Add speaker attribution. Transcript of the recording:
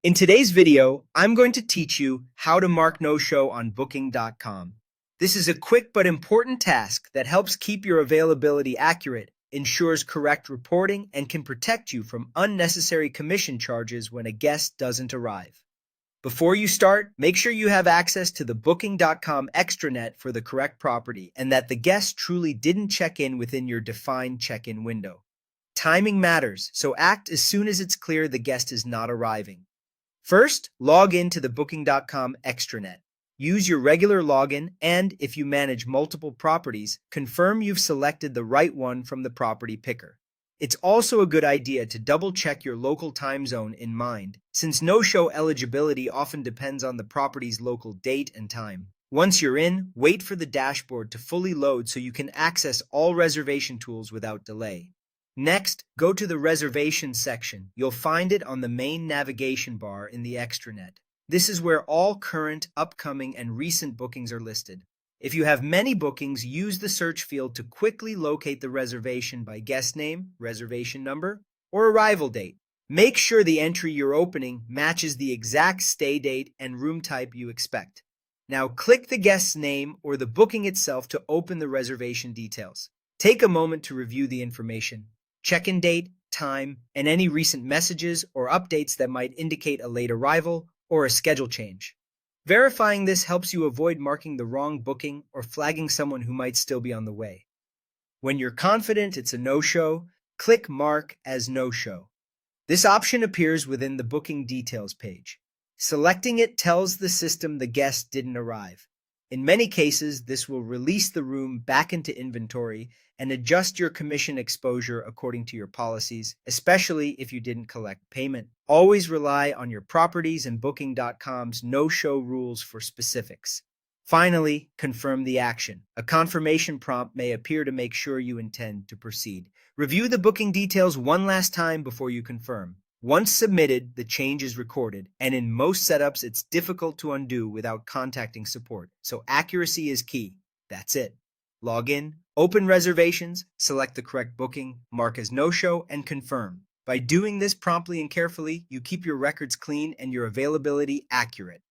Speaker 1: In today's video, I'm going to teach you how to mark no-show on Booking.com. This is a quick but important task that helps keep your availability accurate, ensures correct reporting, and can protect you from unnecessary commission charges when a guest doesn't arrive. Before you start, make sure you have access to the Booking.com Extranet for the correct property and that the guest truly didn't check in within your defined check-in window. Timing matters, so act as soon as it's clear the guest is not arriving. First, log in to the Booking.com Extranet. Use your regular login and, if you manage multiple properties, confirm you've selected the right one from the property picker. It's also a good idea to double-check your local time zone in mind, since no-show eligibility often depends on the property's local date and time. Once you're in, wait for the dashboard to fully load so you can access all reservation tools without delay. Next, go to the reservation section. You'll find it on the main navigation bar in the extranet. This is where all current, upcoming, and recent bookings are listed. If you have many bookings, use the search field to quickly locate the reservation by guest name, reservation number, or arrival date. Make sure the entry you're opening matches the exact stay date and room type you expect. Now click the guest's name or the booking itself to open the reservation details. Take a moment to review the information. Check-in date, time, and any recent messages or updates that might indicate a late arrival or a schedule change. Verifying this helps you avoid marking the wrong booking or flagging someone who might still be on the way. When you're confident it's a no-show, click Mark as No-Show. This option appears within the booking details page. Selecting it tells the system the guest didn't arrive. In many cases, this will release the room back into inventory and adjust your commission exposure according to your policies, especially if you didn't collect payment. Always rely on your properties and Booking.com's no-show rules for specifics. Finally, confirm the action. A confirmation prompt may appear to make sure you intend to proceed. Review the booking details one last time before you confirm. Once submitted, the change is recorded, and in most setups, it's difficult to undo without contacting support, so accuracy is key. That's it. Log in, open reservations, select the correct booking, mark as no-show, and confirm. By doing this promptly and carefully, you keep your records clean and your availability accurate.